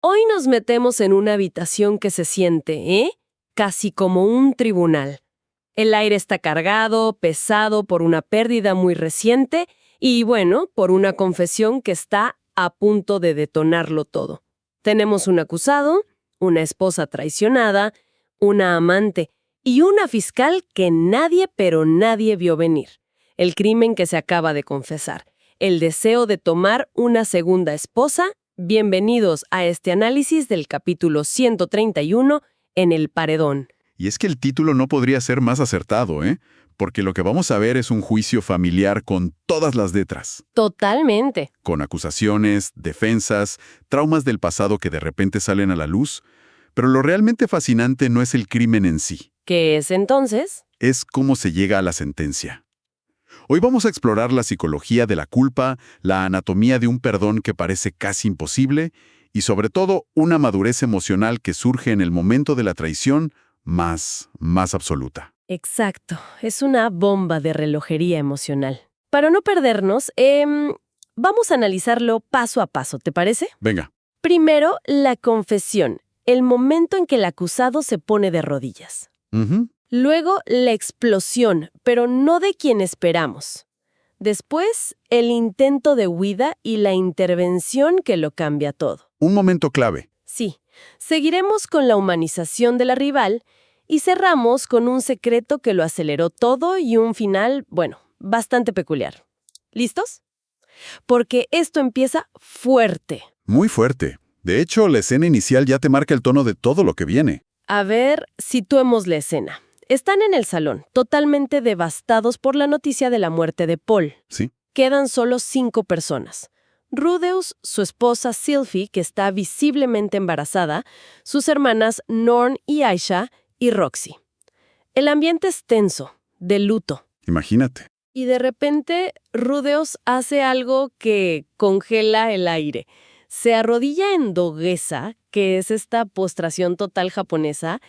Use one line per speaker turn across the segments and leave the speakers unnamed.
Hoy nos metemos en una habitación que se siente, casi como un tribunal. El aire está cargado, pesado por una pérdida muy reciente y, bueno, por una confesión que está a punto de detonarlo todo. Tenemos un acusado, una esposa traicionada, una amante y una fiscal que nadie, pero nadie vio venir. El crimen que se acaba de confesar, el deseo de tomar una segunda esposa. Bienvenidos a este análisis del capítulo 131 en El Paredón.
Y es que el título no podría ser más acertado, Porque lo que vamos a ver es un juicio familiar con todas las letras.
Totalmente.
Con acusaciones, defensas, traumas del pasado que de repente salen a la luz. Pero lo realmente fascinante no es el crimen en sí.
¿Qué es entonces?
Es cómo se llega a la sentencia. Hoy vamos a explorar la psicología de la culpa, la anatomía de un perdón que parece casi imposible y sobre todo una madurez emocional que surge en el momento de la traición más absoluta.
Exacto, es una bomba de relojería emocional. Para no perdernos, vamos a analizarlo paso a paso, ¿te parece?
Venga.
Primero, la confesión, el momento en que el acusado se pone de rodillas. Luego, la explosión, pero no de quien esperamos. Después, el intento de huida y la intervención que lo cambia todo.
Un momento clave.
Sí, seguiremos con la humanización de la rival y cerramos con un secreto que lo aceleró todo y un final, bastante peculiar. ¿Listos? Porque esto empieza fuerte.
Muy fuerte. De hecho, la escena inicial ya te marca el tono de todo lo que viene.
A ver, situemos la escena. Están en el salón, totalmente devastados por la noticia de la muerte de Paul.
Sí.
Quedan solo 5 personas. Rudeus, su esposa Sylvie, que está visiblemente embarazada, sus hermanas Norn y Aisha, y Roxy. El ambiente es tenso, de luto.
Imagínate.
Y de repente, Rudeus hace algo que congela el aire. Se arrodilla en doguesa, que es esta postración total japonesa,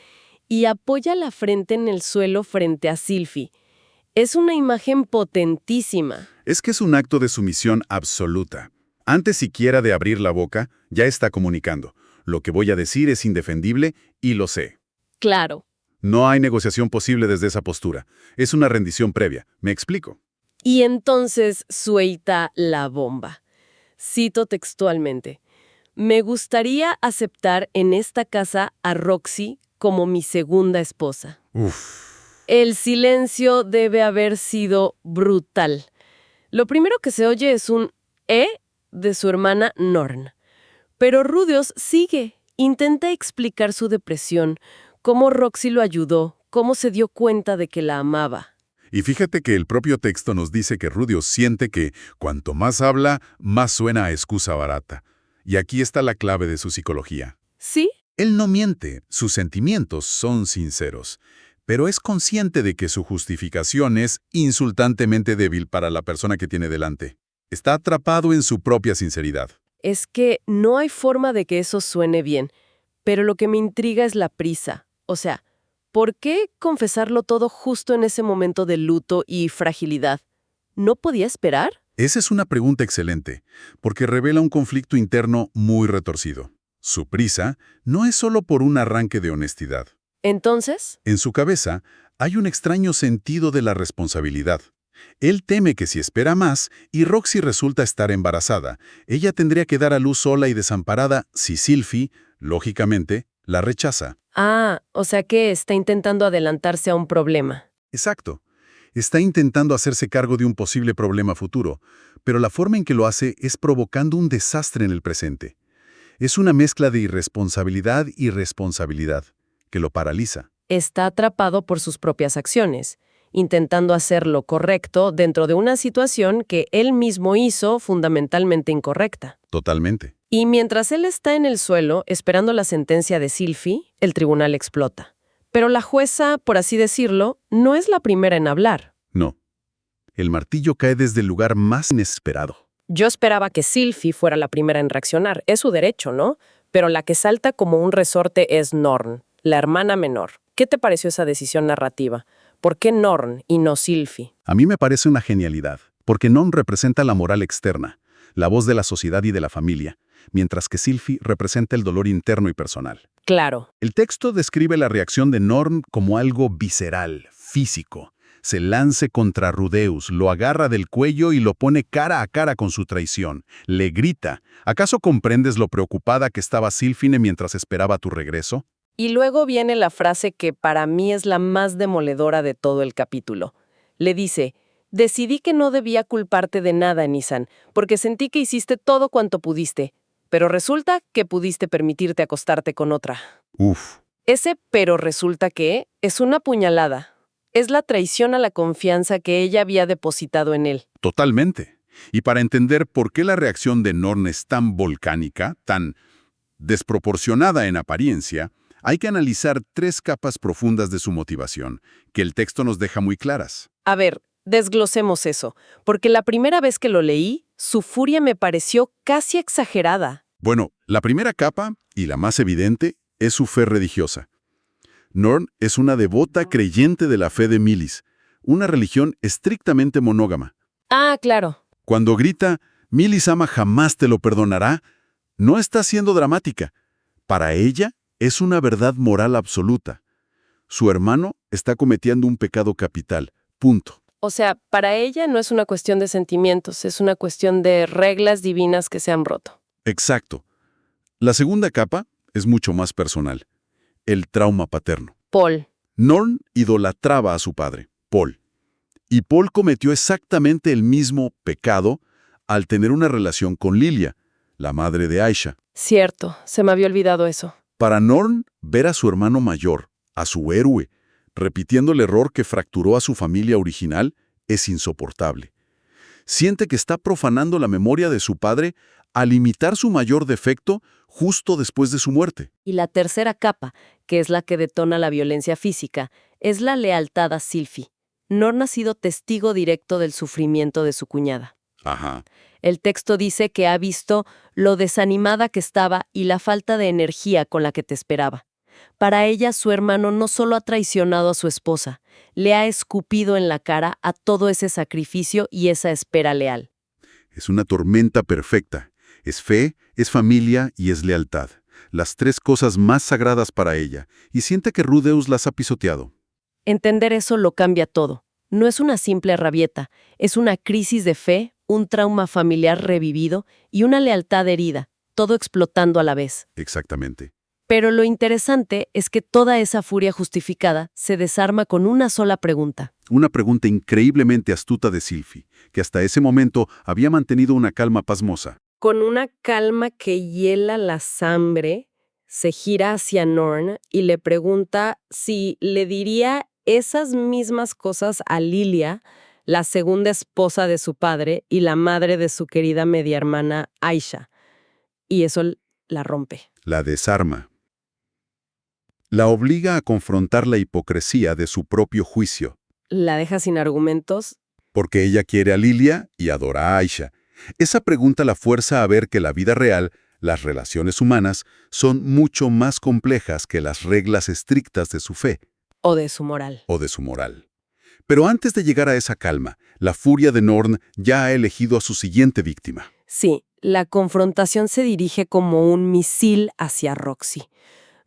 y apoya la frente en el suelo frente a Sylvie. Es una imagen potentísima.
Es que es un acto de sumisión absoluta. Antes siquiera de abrir la boca, ya está comunicando. Lo que voy a decir es indefendible y lo sé.
Claro.
No hay negociación posible desde esa postura. Es una rendición previa. ¿Me explico?
Y entonces suelta la bomba. Cito textualmente. Me gustaría aceptar en esta casa a Roxy como mi segunda esposa. El silencio debe haber sido brutal. Lo primero que se oye es un de su hermana Norn. Pero Rudeus sigue, intenta explicar su depresión, cómo Roxy lo ayudó, cómo se dio cuenta de que la amaba.
Y fíjate que el propio texto nos dice que Rudeus siente que cuanto más habla, más suena a excusa barata. Y aquí está la clave de su psicología.
¿Sí?
Él no miente, sus sentimientos son sinceros, pero es consciente de que su justificación es insultantemente débil para la persona que tiene delante. Está atrapado en su propia sinceridad.
Es que no hay forma de que eso suene bien, pero lo que me intriga es la prisa. O sea, ¿por qué confesarlo todo justo en ese momento de luto y fragilidad? ¿No podía esperar?
Esa es una pregunta excelente, porque revela un conflicto interno muy retorcido. Su prisa no es solo por un arranque de honestidad.
¿Entonces?
En su cabeza hay un extraño sentido de la responsabilidad. Él teme que si espera más y Roxy resulta estar embarazada, ella tendría que dar a luz sola y desamparada si Sylvie, lógicamente, la rechaza.
O sea que está intentando adelantarse a un problema.
Exacto. Está intentando hacerse cargo de un posible problema futuro, pero la forma en que lo hace es provocando un desastre en el presente. Es una mezcla de irresponsabilidad y responsabilidad, que lo paraliza.
Está atrapado por sus propias acciones, intentando hacer lo correcto dentro de una situación que él mismo hizo fundamentalmente incorrecta.
Totalmente.
Y mientras él está en el suelo, esperando la sentencia de Sylvie, el tribunal explota. Pero la jueza, por así decirlo, no es la primera en hablar.
No. El martillo cae desde el lugar más inesperado.
Yo esperaba que Sylvie fuera la primera en reaccionar. Es su derecho, ¿no? Pero la que salta como un resorte es Norn, la hermana menor. ¿Qué te pareció esa decisión narrativa? ¿Por qué Norn y no Sylvie?
A mí me parece una genialidad, porque Norn representa la moral externa.
la voz de la sociedad y de la familia, mientras que Sylvie representa el dolor interno y personal.
Claro.
El texto describe la reacción de Norn como algo visceral, físico. Se lance contra Rudeus, lo agarra del cuello y lo pone cara a cara con su traición. Le grita, ¿acaso comprendes lo preocupada que estaba Sylphine mientras esperaba tu regreso?
Y luego viene la frase que para mí es la más demoledora de todo el capítulo. Le dice, decidí que no debía culparte de nada, Nisan, porque sentí que hiciste todo cuanto pudiste, pero resulta que pudiste permitirte acostarte con otra.
Uf.
Ese pero resulta que es una puñalada. Es la traición a la confianza que ella había depositado en él.
Totalmente. Y para entender por qué la reacción de Norn es tan volcánica, tan desproporcionada en apariencia, hay que analizar 3 capas profundas de su motivación, que el texto nos deja muy claras.
A ver, desglosemos eso, porque la primera vez que lo leí, su furia me pareció casi exagerada.
Bueno, la primera capa, y la más evidente, es su fe religiosa. Norn es una devota creyente de la fe de Milis, una religión estrictamente monógama.
Ah, claro.
Cuando grita, Milis-sama jamás te lo perdonará, no está siendo dramática. Para ella, es una verdad moral absoluta. Su hermano está cometiendo un pecado capital. Punto.
O sea, para ella no es una cuestión de sentimientos, es una cuestión de reglas divinas que se han roto.
Exacto. La segunda capa es mucho más personal. El trauma paterno.
Paul.
Norn idolatraba a su padre, Paul. Y Paul cometió exactamente el mismo pecado al tener una relación con Lilia, la madre de Aisha.
Cierto, se me había olvidado eso.
Para Norn, ver a su hermano mayor, a su héroe, repitiendo el error que fracturó a su familia original, es insoportable. Siente que está profanando la memoria de su padre al imitar su mayor defecto justo después de su muerte.
Y la tercera capa, que es la que detona la violencia física, es la lealtad a Sylphie. Norn ha sido testigo directo del sufrimiento de su cuñada.
Ajá.
El texto dice que ha visto lo desanimada que estaba y la falta de energía con la que te esperaba. Para ella, su hermano no solo ha traicionado a su esposa, le ha escupido en la cara a todo ese sacrificio y esa espera leal.
Es una tormenta perfecta. Es fe, es familia y es lealtad. Las 3 cosas más sagradas para ella, y siente que Rudeus las ha pisoteado.
Entender eso lo cambia todo. No es una simple rabieta, es una crisis de fe, un trauma familiar revivido y una lealtad herida, todo explotando a la vez.
Exactamente.
Pero lo interesante es que toda esa furia justificada se desarma con una sola pregunta.
Una pregunta increíblemente astuta de Sylphie, que hasta ese momento había mantenido una calma pasmosa.
Con una calma que hiela la sangre, se gira hacia Norn y le pregunta si le diría esas mismas cosas a Lilia, la segunda esposa de su padre y la madre de su querida media hermana Aisha. Y eso la rompe.
La desarma. La obliga a confrontar la hipocresía de su propio juicio,
La deja sin argumentos.
porque ella quiere a Lilia y adora a Aisha. Esa pregunta la fuerza a ver que la vida real, las relaciones humanas, son mucho más complejas que las reglas estrictas de su fe
O de su moral.
o de su moral. Pero antes de llegar a esa calma, la furia de Norn ya ha elegido a su siguiente víctima.
Sí, la confrontación se dirige como un misil hacia Roxy.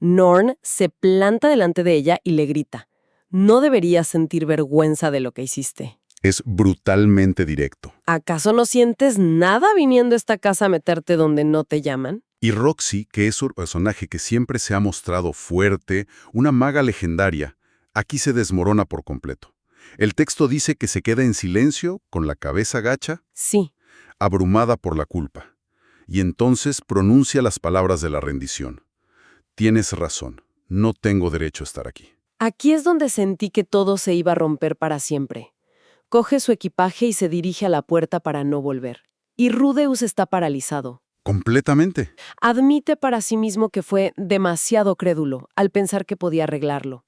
Norn se planta delante de ella y le grita, «No deberías sentir vergüenza de lo que hiciste».
Es brutalmente directo.
¿Acaso no sientes nada viniendo a esta casa a meterte donde no te llaman?
Y Roxy, que es un personaje que siempre se ha mostrado fuerte, una maga legendaria, aquí se desmorona por completo. El texto dice que se queda en silencio, con la cabeza gacha,
Sí,
abrumada por la culpa. Y entonces pronuncia las palabras de la rendición. Tienes razón, no tengo derecho a estar aquí.
aquí es donde sentí que todo se iba a romper para siempre. Coge su equipaje y se dirige a la puerta para no volver. Y Rudeus está paralizado.
Completamente.
Admite para sí mismo que fue demasiado crédulo al pensar que podía arreglarlo,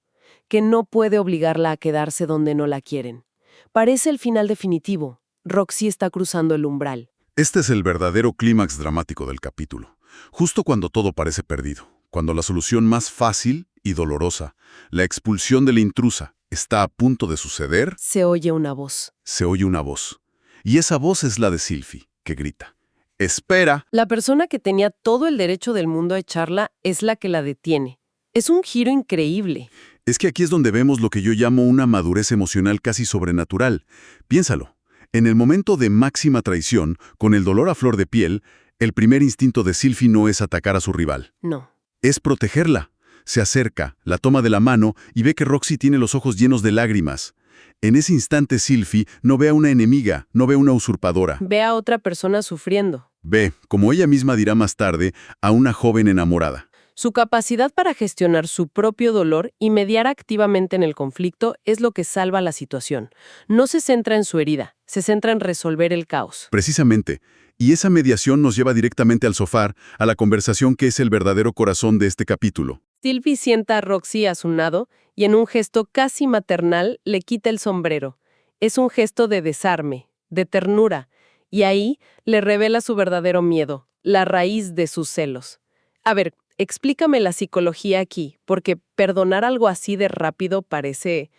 que no puede obligarla a quedarse donde no la quieren. Parece el final definitivo. Roxy está cruzando el umbral.
Este es el verdadero clímax dramático del capítulo. Justo cuando todo parece perdido, cuando la solución más fácil y dolorosa, la expulsión de la intrusa, está a punto de suceder,
Se oye una voz.
se oye una voz. Y esa voz es la de Sylphie, que grita. espera.
La persona que tenía todo el derecho del mundo a echarla es la que la detiene. Es un giro increíble.
Es que aquí es donde vemos lo que yo llamo una madurez emocional casi sobrenatural. Piénsalo. En el momento de máxima traición, con el dolor a flor de piel, el primer instinto de Sylvie no es atacar a su rival.
No.
Es protegerla. Se acerca, la toma de la mano y ve que Roxy tiene los ojos llenos de lágrimas. En ese instante Sylvie no ve a una enemiga, no ve a una usurpadora.
Ve a otra persona sufriendo.
Ve, como ella misma dirá más tarde, a una joven enamorada.
Su capacidad para gestionar su propio dolor y mediar activamente en el conflicto es lo que salva la situación. No se centra en su herida, se centra en resolver el caos.
Precisamente. Y esa mediación nos lleva directamente al sofá, a la conversación que es el verdadero corazón de este capítulo.
Sylvie sienta a Roxy a su lado y en un gesto casi maternal le quita el sombrero. Es un gesto de desarme, de ternura, y ahí le revela su verdadero miedo, la raíz de sus celos. A ver, explícame la psicología aquí, porque perdonar algo así de rápido parece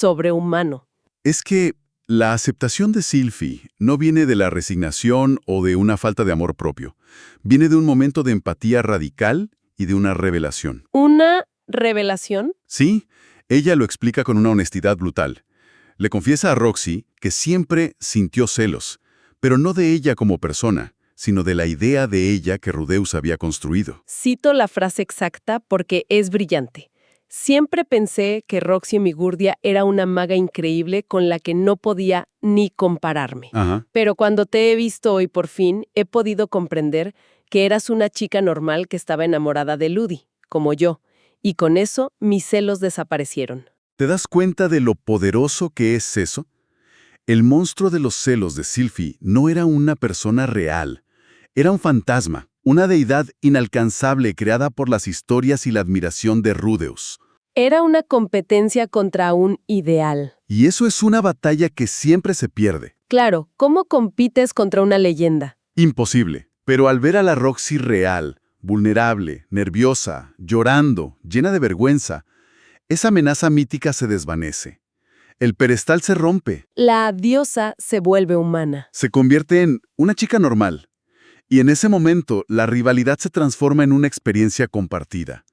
sobrehumano.
Es que la aceptación de Sylvie no viene de la resignación o de una falta de amor propio. Viene de un momento de empatía radical y de una revelación.
¿Una revelación?
Sí, ella lo explica con una honestidad brutal. Le confiesa a Roxy que siempre sintió celos, pero no de ella como persona, sino de la idea de ella que Rudeus había construido.
Cito la frase exacta porque es brillante. Siempre pensé que Roxy Migurdia era una maga increíble con la que no podía ni compararme.
Ajá.
Pero cuando te he visto hoy por fin, he podido comprender que eras una chica normal que estaba enamorada de Ludi, como yo, y con eso mis celos desaparecieron.
¿Te das cuenta de lo poderoso que es eso? El monstruo de los celos de Sylvie no era una persona real. Era un fantasma, una deidad inalcanzable creada por las historias y la admiración de Rudeus.
Era una competencia contra un ideal.
Y eso es una batalla que siempre se pierde.
Claro, ¿cómo compites contra una leyenda?
Imposible. Pero al ver a la Roxy real, vulnerable, nerviosa, llorando, llena de vergüenza, esa amenaza mítica se desvanece. El pedestal se rompe,
La diosa se vuelve humana.
se convierte en una chica normal. Y en ese momento, la rivalidad se transforma en una experiencia compartida.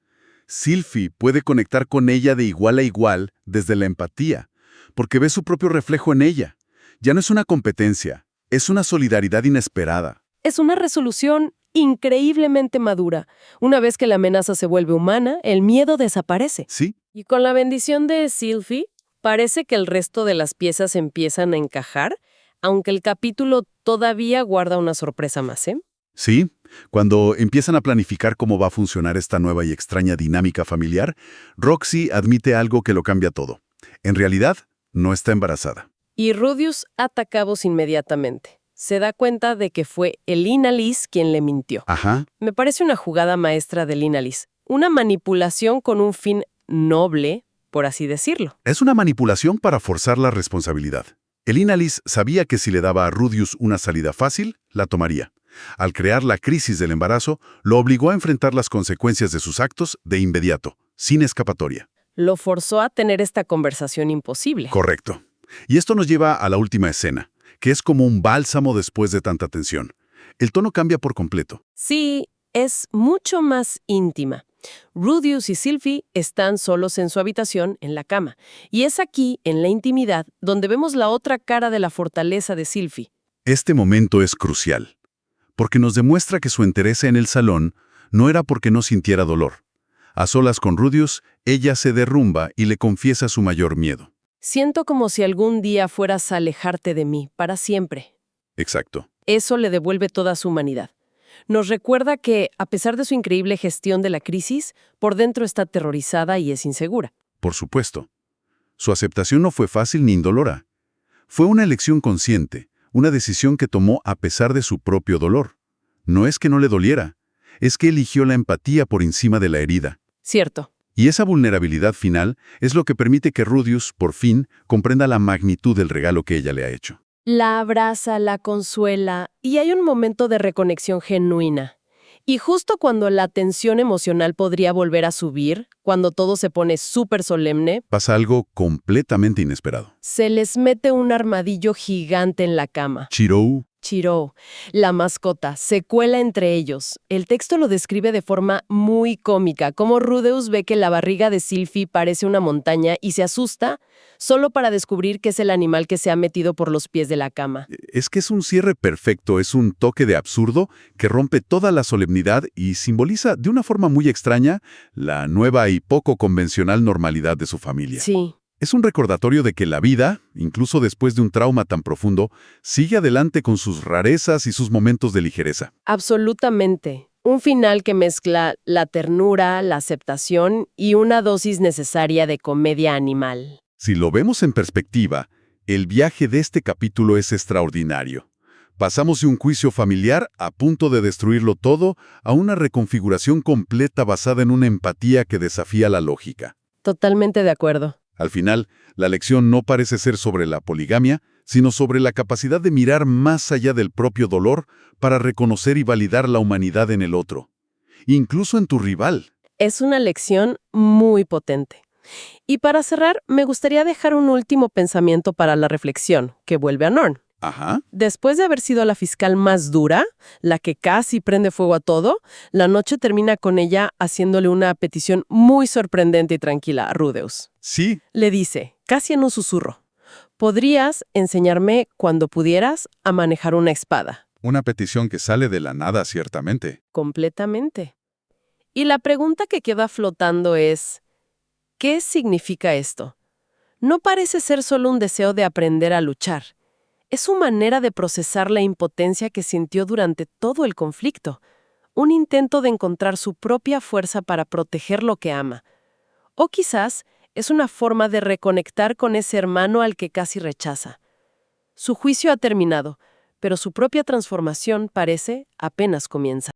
Sylvie puede conectar con ella de igual a igual desde la empatía, porque ve su propio reflejo en ella. Ya no es una competencia, es una solidaridad inesperada.
Es una resolución increíblemente madura. Una vez que la amenaza se vuelve humana, el miedo desaparece.
¿Sí?
Y con la bendición de Sylvie, parece que el resto de las piezas empiezan a encajar, aunque el capítulo todavía guarda una sorpresa más, ¿eh?
Sí, cuando empiezan a planificar cómo va a funcionar esta nueva y extraña dinámica familiar, Roxy admite algo que lo cambia todo. En realidad, no está embarazada.
Y Rudeus ataca a Cabos inmediatamente. Se da cuenta de que fue el Inalis quien le mintió.
Ajá.
Me parece una jugada maestra del Inalis. Una manipulación con un fin noble, por así decirlo.
Es una manipulación para forzar la responsabilidad. El Inalis sabía que si le daba a Rudeus una salida fácil, la tomaría. Al crear la crisis del embarazo, lo obligó a enfrentar las consecuencias de sus actos de inmediato, sin escapatoria.
Lo forzó a tener esta conversación imposible.
Correcto. Y esto nos lleva a la última escena, que es como un bálsamo después de tanta tensión. El tono cambia por completo.
Sí, es mucho más íntima. Rudeus y Sylvie están solos en su habitación, en la cama. Y es aquí, en la intimidad, donde vemos la otra cara de la fortaleza de Sylvie.
Este momento es crucial, porque nos demuestra que su entereza en el salón no era porque no sintiera dolor. A solas con Rudeus, ella se derrumba y le confiesa su mayor miedo.
Siento como si algún día fueras a alejarte de mí, para siempre.
Exacto.
Eso le devuelve toda su humanidad. Nos recuerda que, a pesar de su increíble gestión de la crisis, por dentro está aterrorizada y es insegura.
Por supuesto. Su aceptación no fue fácil ni indolora. Fue una elección consciente, una decisión que tomó a pesar de su propio dolor. No es que no le doliera, es que eligió la empatía por encima de la herida.
Cierto.
Y esa vulnerabilidad final es lo que permite que Rudeus, por fin, comprenda la magnitud del regalo que ella le ha hecho.
La abraza, la consuela, y hay un momento de reconexión genuina. Y justo cuando la tensión emocional podría volver a subir, cuando todo se pone súper solemne,
Pasa algo completamente inesperado.
se les mete un armadillo gigante en la cama.
Chirou,
Chirou, la mascota, se cuela entre ellos. El texto lo describe de forma muy cómica, como Rudeus ve que la barriga de Sylphie parece una montaña y se asusta solo para descubrir que es el animal que se ha metido por los pies de la cama.
Es que es un cierre perfecto, es un toque de absurdo que rompe toda la solemnidad y simboliza de una forma muy extraña la nueva y poco convencional normalidad de su familia.
Sí.
Es un recordatorio de que la vida, incluso después de un trauma tan profundo, sigue adelante con sus rarezas y sus momentos de ligereza.
Absolutamente. Un final que mezcla la ternura, la aceptación y una dosis necesaria de comedia animal.
Si lo vemos en perspectiva, el viaje de este capítulo es extraordinario. Pasamos de un juicio familiar a punto de destruirlo todo a una reconfiguración completa basada en una empatía que desafía la lógica.
Totalmente de acuerdo.
Al final, la lección no parece ser sobre la poligamia, sino sobre la capacidad de mirar más allá del propio dolor para reconocer y validar la humanidad en el otro, incluso en tu rival.
Es una lección muy potente. Y para cerrar, me gustaría dejar un último pensamiento para la reflexión, que vuelve a Norn.
Ajá.
Después de haber sido la fiscal más dura, la que casi prende fuego a todo, la noche termina con ella haciéndole una petición muy sorprendente y tranquila a Rudeus.
Sí.
Le dice, casi en un susurro, ¿podrías enseñarme, cuando pudieras, a manejar una espada?
Una petición que sale de la nada, ciertamente.
Completamente. Y la pregunta que queda flotando es, ¿qué significa esto? No parece ser solo un deseo de aprender a luchar. Es su manera de procesar la impotencia que sintió durante todo el conflicto, un intento de encontrar su propia fuerza para proteger lo que ama. O quizás es una forma de reconectar con ese hermano al que casi rechaza. Su juicio ha terminado, pero su propia transformación parece apenas comienza.